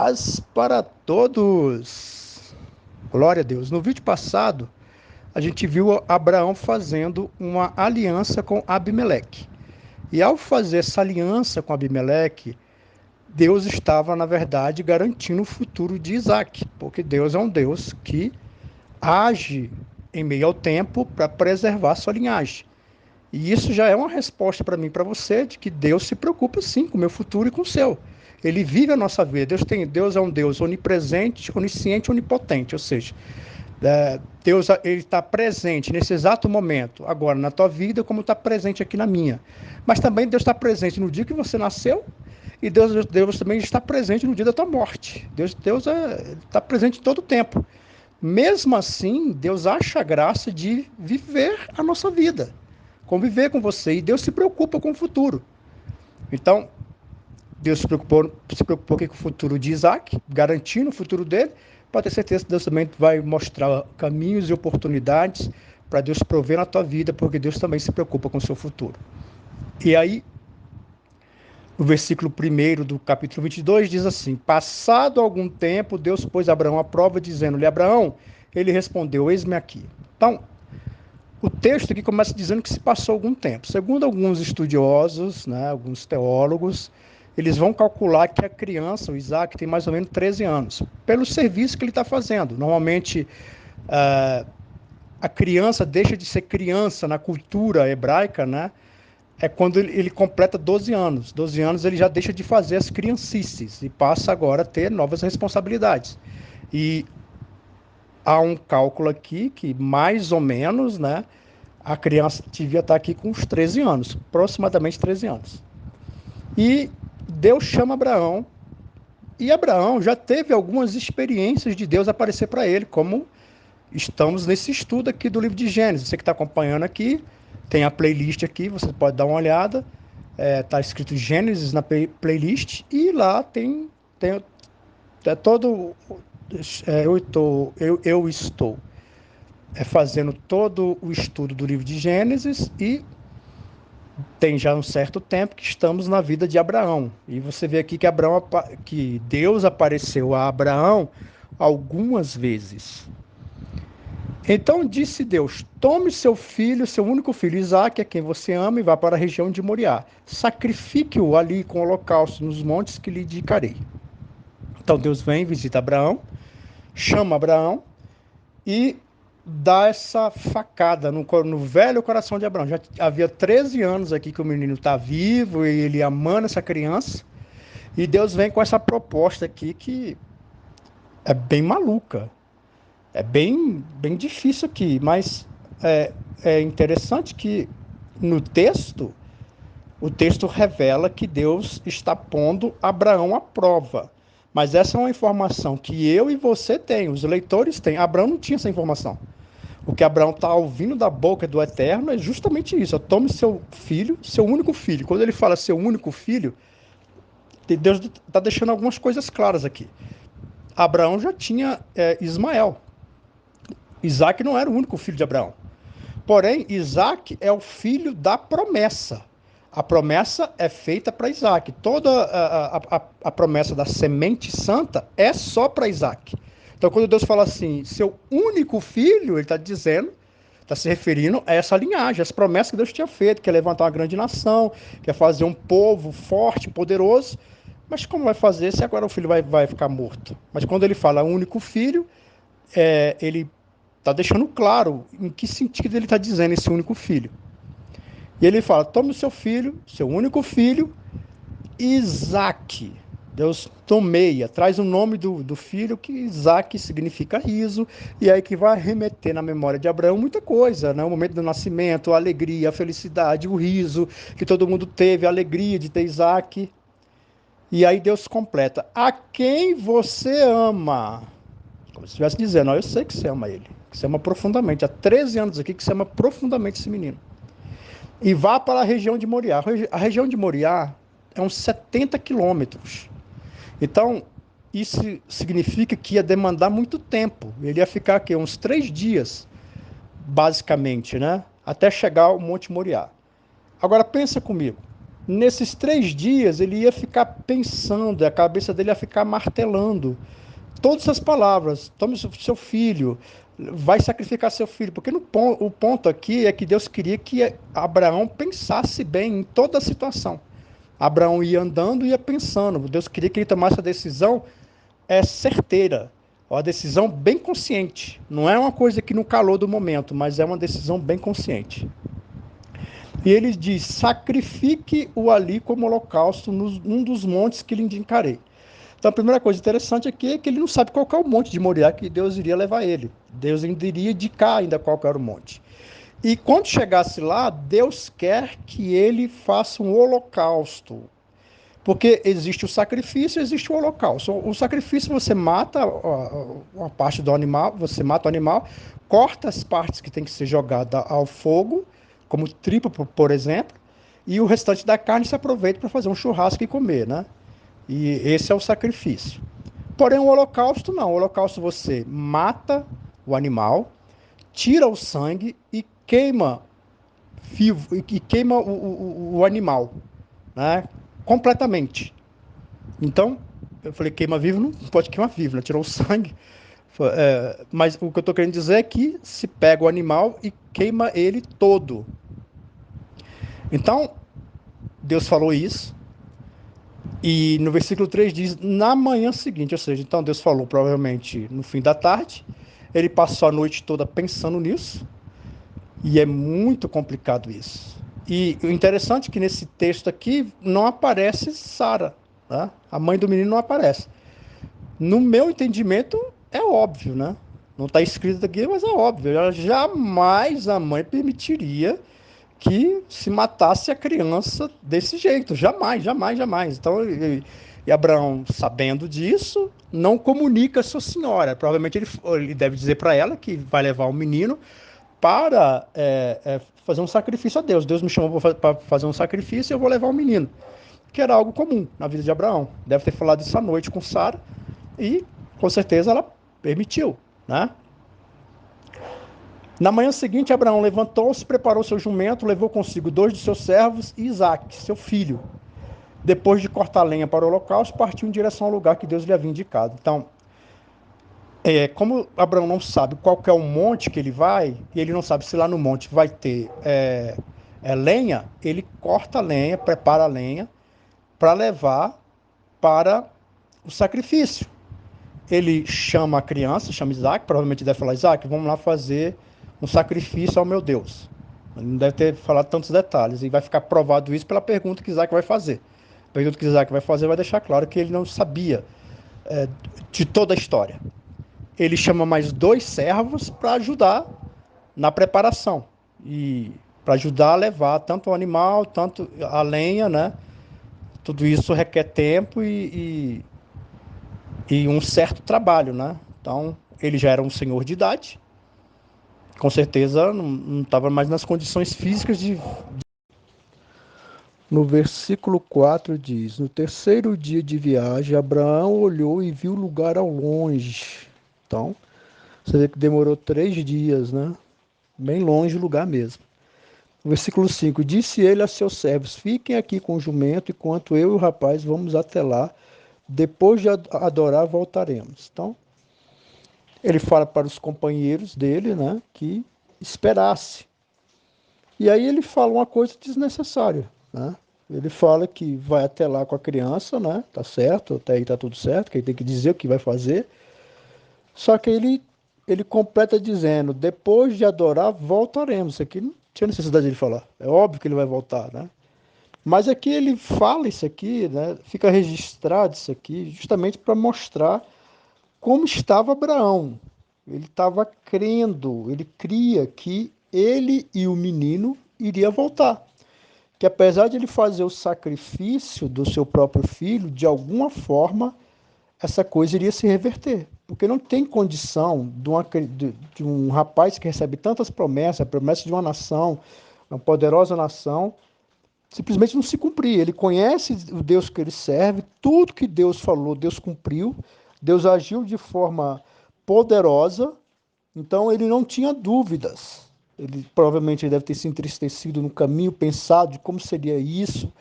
Paz para todos! Glória a Deus! No vídeo passado, a gente viu Abraão fazendo uma aliança com Abimeleque. E ao fazer essa aliança com Abimeleque, Deus estava, na verdade, garantindo o futuro de Isaac, porque Deus é um Deus que age em meio ao tempo para preservar sua linhagem. E isso já é uma resposta para mim e para você de que Deus se preocupa sim com o meu futuro e com o seu. Ele vive a nossa vida. Deus é um Deus onipresente, onisciente, onipotente. Ou seja, Deus ele está presente nesse exato momento, agora na tua vida, como está presente aqui na minha. Mas também Deus está presente no dia que você nasceu e Deus também está presente no dia da tua morte. Deus está presente em todo o tempo. Mesmo assim, Deus acha a graça de viver a nossa vida, conviver com você, e Deus se preocupa com o futuro. Então, Deus se preocupou aqui com o futuro de Isaac, garantindo o futuro dele. Pode ter certeza que Deus também vai mostrar caminhos e oportunidades para Deus prover na tua vida, porque Deus também se preocupa com o seu futuro. E aí, no versículo 1 do capítulo 22, diz assim: passado algum tempo, Deus pôs Abraão à prova, dizendo-lhe: Abraão, ele respondeu: eis-me aqui. Então, o texto aqui começa dizendo que se passou algum tempo. Segundo alguns estudiosos, alguns teólogos, eles vão calcular que a criança, o Isaac, tem mais ou menos 13 anos, pelo serviço que ele está fazendo. Normalmente, a criança deixa de ser criança na cultura hebraica, é quando ele completa 12 anos. 12 anos ele já deixa de fazer as criancices e passa agora a ter novas responsabilidades. E há um cálculo aqui que mais ou menos, a criança devia estar aqui com uns 13 anos, aproximadamente 13 anos. E Deus chama Abraão, e Abraão já teve algumas experiências de Deus aparecer para ele, como estamos nesse estudo aqui do livro de Gênesis. Você que está acompanhando aqui, tem a playlist aqui, você pode dar uma olhada, está escrito Gênesis na playlist, e lá tem todo... Eu estou fazendo todo o estudo do livro de Gênesis, e tem já um certo tempo que estamos na vida de Abraão. E você vê aqui que Deus apareceu a Abraão algumas vezes. Então disse Deus: tome seu filho, seu único filho Isaque, a quem você ama, e vá para a região de Moriá. Sacrifique-o ali com holocausto nos montes que lhe indicarei. Então Deus vem, visita Abraão, chama Abraão e dá essa facada no velho coração de Abraão. Já havia 13 anos aqui que o menino está vivo e ele amando essa criança. E Deus vem com essa proposta aqui que é bem maluca. É bem difícil aqui, mas é interessante que no texto, o texto revela que Deus está pondo Abraão à prova. Mas essa é uma informação que eu e você tem, os leitores têm. Abraão não tinha essa informação. O que Abraão está ouvindo da boca do Eterno é justamente isso: tome seu filho, seu único filho. Quando ele fala seu único filho, Deus está deixando algumas coisas claras aqui. Abraão já tinha Ismael. Isaac não era o único filho de Abraão. Porém, Isaac é o filho da promessa. A promessa é feita para Isaac. Toda a promessa da semente santa é só para Isaac. Então, quando Deus fala assim, seu único filho, ele está dizendo, está se referindo a essa linhagem, as promessas que Deus tinha feito, que é levantar uma grande nação, que é fazer um povo forte, poderoso. Mas como vai fazer se agora o filho vai ficar morto? Mas quando ele fala único filho, ele está deixando claro em que sentido ele está dizendo esse único filho. E ele fala: tome o seu filho, seu único filho, Isaque. Deus nomeia, traz o nome do filho, que Isaque significa riso, e aí que vai remeter na memória de Abraão muita coisa, o momento do nascimento, a alegria, a felicidade, o riso que todo mundo teve, a alegria de ter Isaque. E aí Deus completa: a quem você ama. Como se estivesse dizendo: eu sei que você ama ele, que você ama profundamente. Há 13 anos aqui que você ama profundamente esse menino. E vá para a região de Moriá. A região de Moriá é uns 70 quilômetros. Então, isso significa que ia demandar muito tempo. Ele ia ficar aqui uns 3 dias, basicamente, até chegar ao Monte Moriá. Agora, pensa comigo. Nesses 3 dias, ele ia ficar pensando, a cabeça dele ia ficar martelando todas as palavras. Tome seu filho, vai sacrificar seu filho. Porque o ponto aqui é que Deus queria que Abraão pensasse bem em toda a situação. Abraão ia andando e ia pensando. Deus queria que ele tomasse a decisão certeira, uma decisão bem consciente. Não é uma coisa que no calor do momento, mas é uma decisão bem consciente. E ele diz: sacrifique-o ali como holocausto num dos montes que lhe indicarei. Então a primeira coisa interessante aqui é que ele não sabe qual é o monte de Moriá que Deus iria levar ele. Deus ainda iria indicar ainda qual era o monte. E quando chegasse lá, Deus quer que ele faça um holocausto. Porque existe o sacrifício, existe o holocausto. O sacrifício, você mata uma parte do animal, você mata o animal, corta as partes que tem que ser jogada ao fogo, como tripa, por exemplo, e o restante da carne se aproveita para fazer um churrasco e comer, né? E esse é o sacrifício. Porém, o holocausto não. O holocausto você mata o animal, tira o sangue e queima vivo, e queima o animal, né? Completamente. Então, eu falei, queima vivo, não pode queimar vivo, né? Tirou o sangue. Mas o que eu estou querendo dizer é que se pega o animal e queima ele todo. Então, Deus falou isso. E no versículo 3 diz, na manhã seguinte, ou seja, então Deus falou provavelmente no fim da tarde. Ele passou a noite toda pensando nisso. E é muito complicado isso. E o interessante é que nesse texto aqui não aparece Sara, tá? A mãe do menino não aparece. No meu entendimento, é óbvio, né? Não está escrito aqui, mas é óbvio. Jamais a mãe permitiria que se matasse a criança desse jeito. Jamais, jamais, jamais. Então, e Abraão, sabendo disso, não comunica a sua senhora. Provavelmente ele deve dizer para ela que vai levar o menino para fazer um sacrifício a Deus. Deus me chamou para fazer um sacrifício e eu vou levar o menino. Que era algo comum na vida de Abraão. Deve ter falado isso à noite com Sara e, com certeza, ela permitiu, né? Na manhã seguinte, Abraão levantou-se, preparou seu jumento, levou consigo 2 de seus servos e Isaque, seu filho. Depois de cortar lenha para o holocausto, partiu em direção ao lugar que Deus lhe havia indicado. Então, como Abraão não sabe qual que é o monte que ele vai, e ele não sabe se lá no monte vai ter lenha, ele corta a lenha, prepara a lenha para levar para o sacrifício. Ele chama a criança, chama Isaac, provavelmente deve falar, Isaac, vamos lá fazer um sacrifício ao meu Deus. Ele não deve ter falado tantos detalhes, e vai ficar provado isso pela pergunta que Isaac vai fazer. A pergunta que Isaac vai fazer vai deixar claro que ele não sabia de toda a história. Ele chama mais 2 servos para ajudar na preparação, e para ajudar a levar tanto o animal, tanto a lenha, né? Tudo isso requer tempo e um certo trabalho, né? Então, ele já era um senhor de idade, com certeza não estava mais nas condições físicas de... No versículo 4 diz, no terceiro dia de viagem, Abraão olhou e viu o lugar ao longe. Então, você vê que demorou 3 dias, né? Bem longe o lugar mesmo. No versículo 5, disse ele a seus servos, fiquem aqui com o jumento, enquanto eu e o rapaz vamos até lá. Depois de adorar, voltaremos. Então, ele fala para os companheiros dele, né, que esperasse. E aí ele fala uma coisa desnecessária, né? Ele fala que vai até lá com a criança, né? Tá certo, até aí tá tudo certo, que ele tem que dizer o que vai fazer. Só que ele completa dizendo, depois de adorar, voltaremos. Isso aqui não tinha necessidade de ele falar. É óbvio que ele vai voltar, né? Mas aqui ele fala isso aqui, né? Fica registrado isso aqui, justamente para mostrar como estava Abraão. Ele estava crendo, ele cria que ele e o menino iria voltar. Que apesar de ele fazer o sacrifício do seu próprio filho, de alguma forma essa coisa iria se reverter. Porque não tem condição de um rapaz que recebe tantas promessas, a promessa de uma nação, uma poderosa nação, simplesmente não se cumprir. Ele conhece o Deus que ele serve, tudo que Deus falou, Deus cumpriu, Deus agiu de forma poderosa, então ele não tinha dúvidas. Ele provavelmente deve ter se entristecido no caminho, pensado de como seria isso,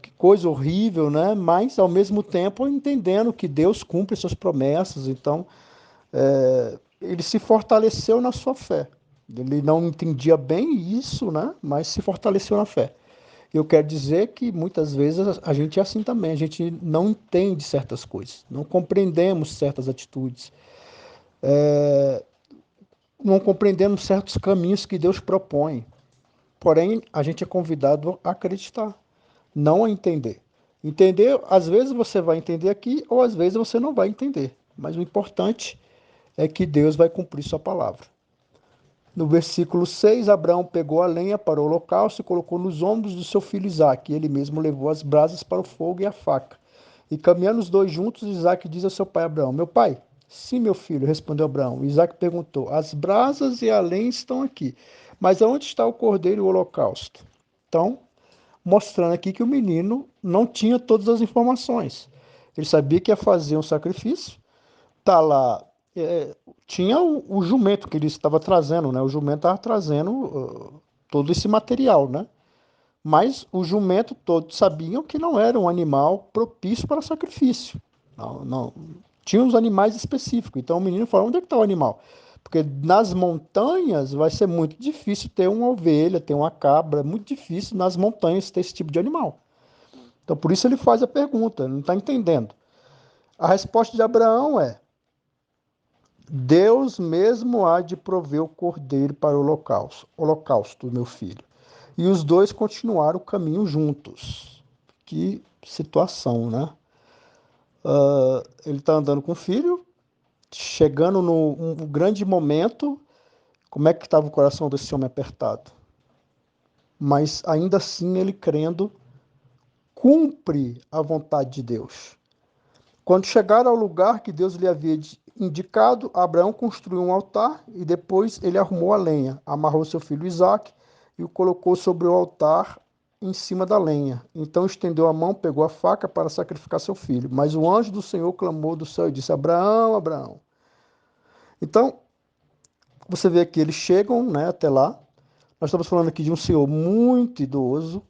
que coisa horrível, né? Mas, ao mesmo tempo, entendendo que Deus cumpre suas promessas. Então, ele se fortaleceu na sua fé. Ele não entendia bem isso, né? Mas se fortaleceu na fé. Eu quero dizer que muitas vezes a gente é assim também, a gente não entende certas coisas, não compreendemos certas atitudes, não compreendemos certos caminhos que Deus propõe. Porém, a gente é convidado a acreditar, não a entender. Entender, às vezes você vai entender aqui, ou às vezes você não vai entender. Mas o importante é que Deus vai cumprir sua palavra. No versículo 6, Abraão pegou a lenha para o holocausto e colocou nos ombros do seu filho Isaque. Ele mesmo levou as brasas para o fogo e a faca. E caminhando os dois juntos, Isaque diz ao seu pai Abraão: Meu pai? Sim, meu filho, respondeu Abraão. Isaque perguntou: As brasas e a lenha estão aqui, mas aonde está o cordeiro e o holocausto? Então, mostrando aqui que o menino não tinha todas as informações. Ele sabia que ia fazer um sacrifício, tá lá, tinha o jumento que ele estava trazendo, né? O jumento estava trazendo todo esse material, né? Mas o jumento todos sabiam que não era um animal propício para sacrifício. Não, não. Tinha uns animais específicos. Então o menino falou: onde é que está o animal? Porque nas montanhas vai ser muito difícil ter uma ovelha, ter uma cabra. É muito difícil nas montanhas ter esse tipo de animal. Então por isso ele faz a pergunta, ele não está entendendo. A resposta de Abraão é: Deus mesmo há de prover o cordeiro para o holocausto, meu filho. E os dois continuaram o caminho juntos. Que situação, né? Ele está andando com o filho, chegando num grande momento. Como é que estava o coração desse homem apertado? Mas ainda assim ele crendo, cumpre a vontade de Deus. Quando chegaram ao lugar que Deus lhe havia indicado, Abraão construiu um altar e depois ele arrumou a lenha, amarrou seu filho Isaque e o colocou sobre o altar em cima da lenha. Então estendeu a mão, pegou a faca para sacrificar seu filho. Mas o anjo do Senhor clamou do céu e disse: Abraão, Abraão. Então, você vê que eles chegam, né, até lá. Nós estamos falando aqui de um senhor muito idoso,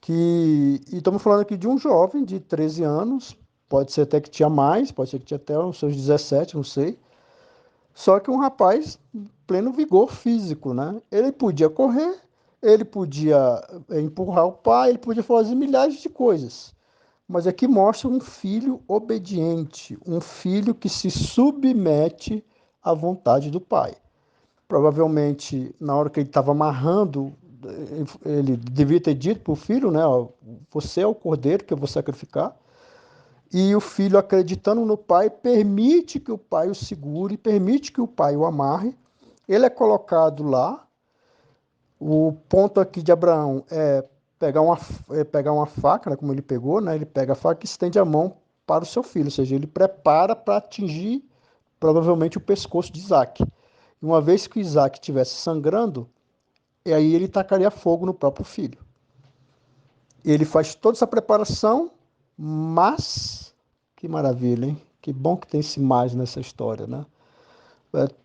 e estamos falando aqui de um jovem de 13 anos, pode ser até que tinha mais, pode ser que tinha até os seus 17, não sei. Só que um rapaz em pleno vigor físico, né? Ele podia correr, ele podia empurrar o pai, ele podia fazer milhares de coisas. Mas aqui mostra um filho obediente, um filho que se submete à vontade do pai. Provavelmente, na hora que ele estava amarrando, ele devia ter dito para o filho, né? Ó, você é o cordeiro que eu vou sacrificar. E o filho, acreditando no pai, permite que o pai o segure, permite que o pai o amarre. Ele é colocado lá. O ponto aqui de Abraão pegar uma faca, né, como ele pegou, né? Ele pega a faca e estende a mão para o seu filho, ou seja, ele prepara para atingir provavelmente o pescoço de Isaac. E uma vez que Isaac estivesse sangrando, e aí ele tacaria fogo no próprio filho. Ele faz toda essa preparação, mas que maravilha, hein? Que bom que tem esse mais nessa história, né?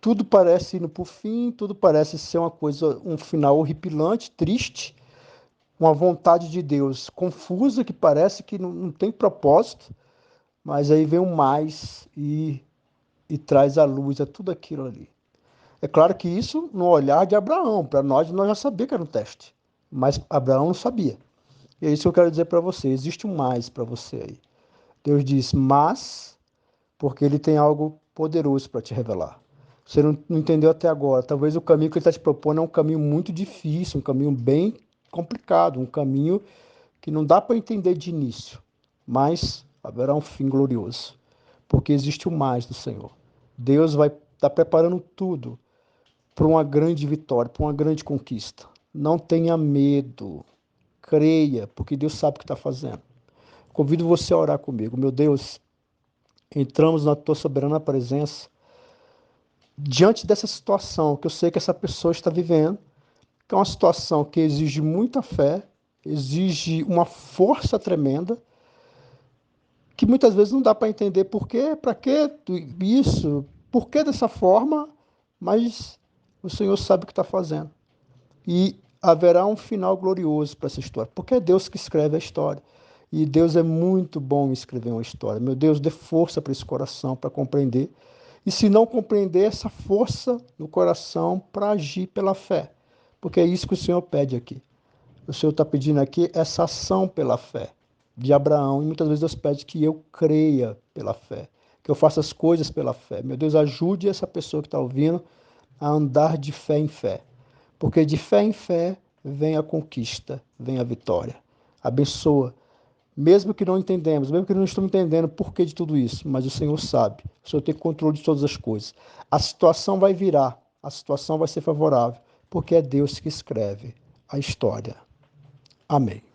Tudo parece indo para o fim, tudo parece ser uma coisa, um final horripilante, triste, uma vontade de Deus confusa, que parece que não tem propósito, mas aí vem o mais e traz à luz a tudo aquilo ali. É claro que isso no olhar de Abraão, para nós já sabia que era um teste, mas Abraão não sabia. E é isso que eu quero dizer para você, existe um mais para você aí. Deus diz, mas, porque ele tem algo poderoso para te revelar. Você não entendeu até agora. Talvez o caminho que ele está te propondo é um caminho muito difícil, um caminho bem complicado, um caminho que não dá para entender de início, mas haverá um fim glorioso, porque existe o mais do Senhor. Deus vai estar preparando tudo para uma grande vitória, para uma grande conquista. Não tenha medo, creia, porque Deus sabe o que está fazendo. Convido você a orar comigo. Meu Deus, entramos na tua soberana presença diante dessa situação que eu sei que essa pessoa está vivendo, que é uma situação que exige muita fé, exige uma força tremenda, que muitas vezes não dá para entender por quê, para que isso, por que dessa forma, mas o Senhor sabe o que está fazendo. E haverá um final glorioso para essa história, porque é Deus que escreve a história. E Deus é muito bom em escrever uma história. Meu Deus, dê força para esse coração para compreender. E se não compreender, essa força no coração para agir pela fé. Porque é isso que o Senhor pede aqui. O Senhor está pedindo aqui essa ação pela fé de Abraão. E muitas vezes Deus pede que eu creia pela fé, que eu faça as coisas pela fé. Meu Deus, ajude essa pessoa que está ouvindo a andar de fé em fé. Porque de fé em fé vem a conquista, vem a vitória. Abençoa. Mesmo que não entendemos, mesmo que não estamos entendendo o porquê de tudo isso, mas o Senhor sabe. O Senhor tem controle de todas as coisas. A situação vai virar, a situação vai ser favorável, porque é Deus que escreve a história. Amém.